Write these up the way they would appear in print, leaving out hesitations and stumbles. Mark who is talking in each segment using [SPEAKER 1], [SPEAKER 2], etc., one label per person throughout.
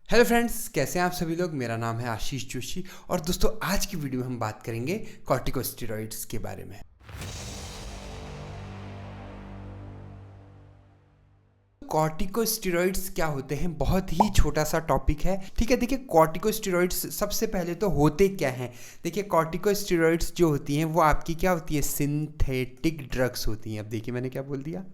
[SPEAKER 1] Hello friends, कैसे हैं आप सभी लोग। मेरा नाम है आशीष जोशी और दोस्तों आज की वीडियो में हम बात करेंगे कॉर्टिकोस्टेरॉइड्स के बारे में। कॉर्टिकोस्टेरॉइड्स क्या होते हैं, बहुत ही छोटा सा टॉपिक है। ठीक है, देखिए कॉर्टिकोस्टेरॉइड्स सबसे पहले तो होते क्या हैं। देखिए कॉर्टिकोस्टेरॉइड्स जो होती हैं वो आपकी क्या होती है, सिंथेटिक ड्रग्स होती हैं। अब देखिए मैंने क्या बोल दिया,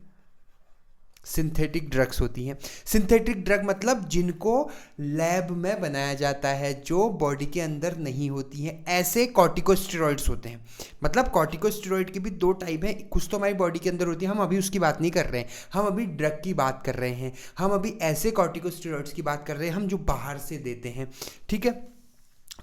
[SPEAKER 1] सिंथेटिक ड्रग्स होती हैं। सिंथेटिक ड्रग मतलब जिनको लैब में बनाया जाता है, जो बॉडी के अंदर नहीं होती हैं, ऐसे कॉर्टिकोस्टेरॉइड्स होते हैं। मतलब कॉर्टिकोस्टेरॉइड के भी दो टाइप हैं, कुछ तो हमारी बॉडी के अंदर होती है, हम अभी उसकी बात नहीं कर रहे हैं, हम अभी ड्रग की बात कर रहे हैं। हम अभी ऐसे कॉर्टिकोस्टेरॉइड्स की बात कर रहे हैं हम जो बाहर से देते हैं। ठीक है,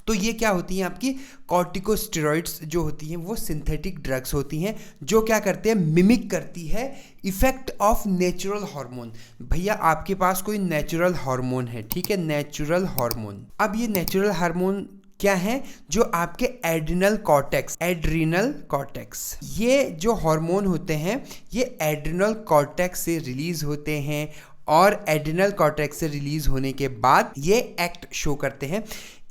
[SPEAKER 1] तो ये क्या होती हैं, आपकी कॉर्टिकोस्टेरॉइड्स जो होती हैं वो सिंथेटिक ड्रग्स होती हैं, जो क्या करते हैं, मिमिक करती है इफेक्ट ऑफ नेचुरल हार्मोन। भैया आपके पास कोई नेचुरल हार्मोन है, ठीक है, नेचुरल हार्मोन। अब ये नेचुरल हार्मोन क्या है, जो आपके एड्रिनल कॉर्टेक्स, ये जो हार्मोन होते हैं ये एड्रिनल कॉर्टेक्स से रिलीज होते हैं, और एड्रिनल कॉर्टेक्स से रिलीज होने के बाद ये एक्ट शो करते हैं।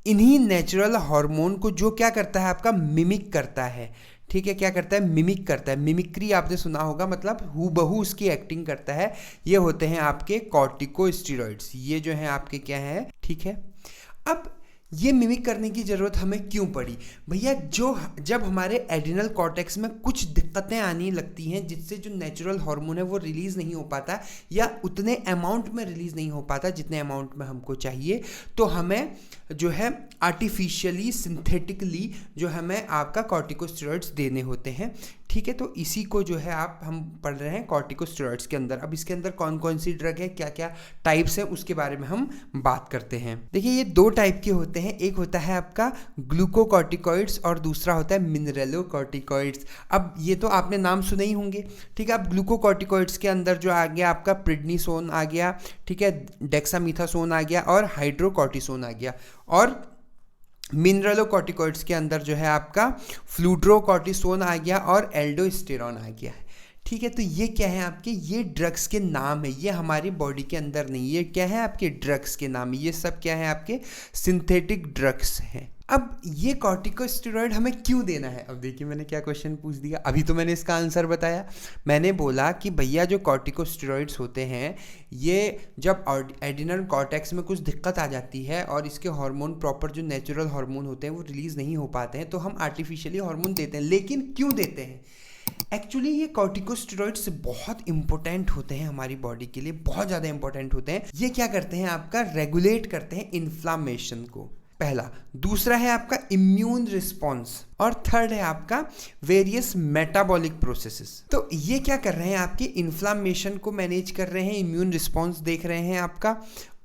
[SPEAKER 1] इन्हीं नेचुरल हार्मोन को जो क्या करता है, आपका मिमिक करता है। ठीक है, क्या करता है, मिमिक करता है। मिमिक्री आपने सुना होगा, मतलब हूबहू उसकी एक्टिंग करता है। ये होते हैं आपके कॉर्टिकोस्टेरॉइड्स, ये जो हैं आपके क्या है। ठीक है, अब ये मिमिक करने की ज़रूरत हमें क्यों पड़ी भैया, जब हमारे एड्रिनल कॉर्टेक्स में कुछ दिक्कतें आने लगती हैं, जिससे जो नेचुरल हार्मोन है वो रिलीज़ नहीं हो पाता, या उतने अमाउंट में रिलीज़ नहीं हो पाता जितने अमाउंट में हमको चाहिए, तो हमें जो है आर्टिफिशियली, सिंथेटिकली जो हमें आपका कॉर्टिकोस्टेरॉइड्स देने होते हैं। ठीक है, तो इसी को जो है हम पढ़ रहे हैं कॉर्टिकोस्टेरॉइड्स के अंदर। अब इसके अंदर कौन कौन सी ड्रग है, क्या क्या टाइप्स है, उसके बारे में हम बात करते हैं। देखिए ये दो टाइप के होते हैं, एक होता है आपका ग्लूकोकॉर्टिकॉइड्स और दूसरा होता है मिनरलोकॉर्टिकॉइड्स। अब ये तो आपने नाम सुने ही होंगे। ठीक है, अब ग्लूकोकॉर्टिकॉइड्स के अंदर जो आ गया आपका प्रिडनिसोन आ गया, ठीक है, डेक्सामीथासोन आ गया और हाइड्रोकॉर्टिसोन आ गया। और मिनरलोकॉर्टिकॉइड्स के अंदर जो है आपका फ्लूड्रोकॉर्टिसोन आ गया और एल्डोस्टेरॉन आ गया है। ठीक है, तो ये क्या है आपके, ये ड्रग्स के नाम है, ये हमारी बॉडी के अंदर नहीं, ये क्या है आपके ड्रग्स के नाम है। ये सब क्या है, आपके सिंथेटिक ड्रग्स हैं। अब ये कॉर्टिकोस्टेरॉइड हमें क्यों देना है। अब देखिए मैंने क्या क्वेश्चन पूछ दिया, अभी तो मैंने इसका आंसर बताया। मैंने बोला कि भैया जो कॉर्टिकोस्टेरॉइड्स होते हैं, ये जब एड्रिनल कॉर्टेक्स में कुछ दिक्कत आ जाती है और इसके हार्मोन प्रॉपर जो नेचुरल हार्मोन होते हैं वो रिलीज़ नहीं हो पाते हैं, तो हम आर्टिफिशियली हार्मोन देते हैं। लेकिन क्यों देते हैं, एक्चुअली ये कॉर्टिकोस्टेरॉइड्स बहुत इंपॉर्टेंट होते हैं हमारी बॉडी के लिए, बहुत ज़्यादा इंपॉर्टेंट होते हैं। ये क्या करते हैं, आपका रेगुलेट करते हैं इन्फ्लामेशन को, पहला। दूसरा है आपका इम्यून रिस्पॉन्स, और थर्ड है आपका वेरियस मेटाबॉलिक प्रोसेसेस। तो ये क्या कर रहे हैं, आपके इन्फ्लामेशन को मैनेज कर रहे हैं, इम्यून रिस्पॉन्स देख रहे हैं आपका,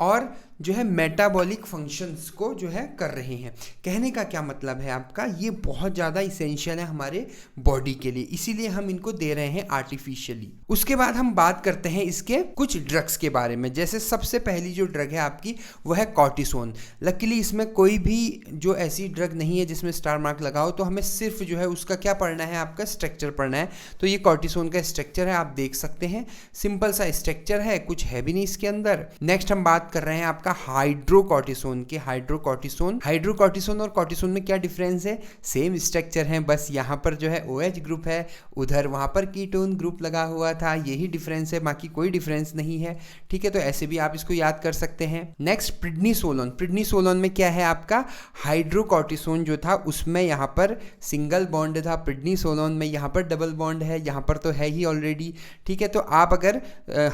[SPEAKER 1] और जो है मेटाबॉलिक फंक्शंस को जो है कर रहे हैं। कहने का क्या मतलब है आपका, ये बहुत ज़्यादा इसेंशियल है हमारे बॉडी के लिए, इसीलिए हम इनको दे रहे हैं आर्टिफिशियली। उसके बाद हम बात करते हैं इसके कुछ ड्रग्स के बारे में। जैसे सबसे पहली जो ड्रग है आपकी वो है कॉर्टिसोन। लकीली इसमें कोई भी जो ऐसी ड्रग नहीं है जिसमें स्टार मार्क लगा हो, तो हमें सिर्फ जो है उसका क्या पढ़ना है, आपका स्ट्रक्चर पढ़ना है। तो ये कॉर्टिसोन का स्ट्रक्चर है, आप देख सकते हैं, सिंपल सा स्ट्रक्चर है, कुछ है भी नहीं इसके अंदर। नेक्स्ट हम बात कर रहे हैं आपका हाइड्रोकॉर्टिसोन के। हाइड्रोकॉर्टिसोन और कॉर्टिसोन में क्या डिफरेंस है, सेम स्ट्रक्चर है, बस यहाँ पर जो है OH ग्रुप है, उधर वहाँ पर कीटोन ग्रुप लगा हुआ था, यही डिफरेंस है, बाकी कोई डिफरेंस नहीं है। ठीक है, तो ऐसे भी आप इसको याद कर सकते हैं। नेक्स्ट प्रिडनिसोलोन में क्या है, आपका हाइड्रोकॉर्टिसोन जो था उसमें यहाँ पर सिंगल बॉन्ड था, प्रिडनिसोलोन में यहाँ पर डबल बॉन्ड है, यहाँ पर तो है ही ऑलरेडी। ठीक है, तो आप अगर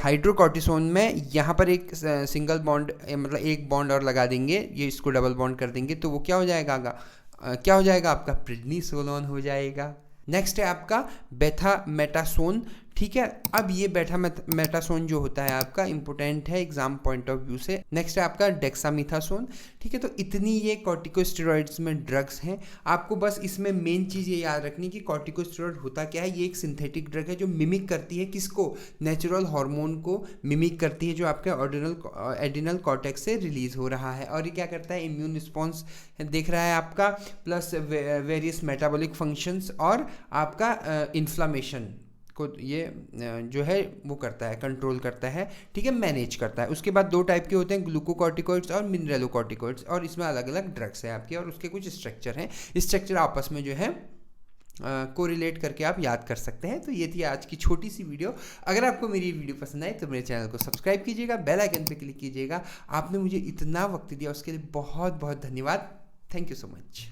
[SPEAKER 1] हाइड्रोकॉर्टिसोन में यहाँ पर एक सिंगल बॉन्ड, मतलब एक बॉन्ड और लगा देंगे, ये इसको डबल बॉन्ड कर देंगे, तो वो क्या हो जाएगा, क्या हो जाएगा, आपका प्रिडनिसोलोन हो जाएगा। नेक्स्ट है आपका बेथामेटासोन। ठीक है, अब ये बेथामेटासोन जो होता है आपका इंपॉर्टेंट है एग्जाम पॉइंट ऑफ व्यू से। नेक्स्ट है आपका डेक्सामीथासोन। ठीक है, तो इतनी ये कॉर्टिकोस्टेरॉइड्स में ड्रग्स हैं। आपको बस इसमें मेन चीज़ ये याद रखनी कि कॉर्टिकोस्टेरॉइड होता क्या है, ये एक सिंथेटिक ड्रग है जो मिमिक करती है किसको, नेचुरल हार्मोन को मिमिक करती है, जो आपके एड्रिनल कॉर्टेक्स से रिलीज हो रहा है। और ये क्या करता है, इम्यून रिस्पॉन्स देख रहा है आपका, प्लस वेरियस मेटाबॉलिक फंक्शंस और आपका इन्फ्लामेशन को ये जो है वो करता है, कंट्रोल करता है, ठीक है, मैनेज करता है। उसके बाद 2 टाइप के होते हैं, ग्लूकोकॉर्टिकॉइड्स और मिनरलोकॉर्टिकॉइड्स, और इसमें अलग अलग ड्रग्स हैं आपके और उसके कुछ स्ट्रक्चर हैं। स्ट्रक्चर आपस में जो है कोरिलेट करके आप याद कर सकते हैं। तो ये थी आज की छोटी सी वीडियो। अगर आपको मेरी वीडियो पसंद आई तो मेरे चैनल को सब्सक्राइब कीजिएगा, बेल आइकन पे क्लिक कीजिएगा। आपने मुझे इतना वक्त दिया उसके लिए बहुत बहुत धन्यवाद। Thank you so much.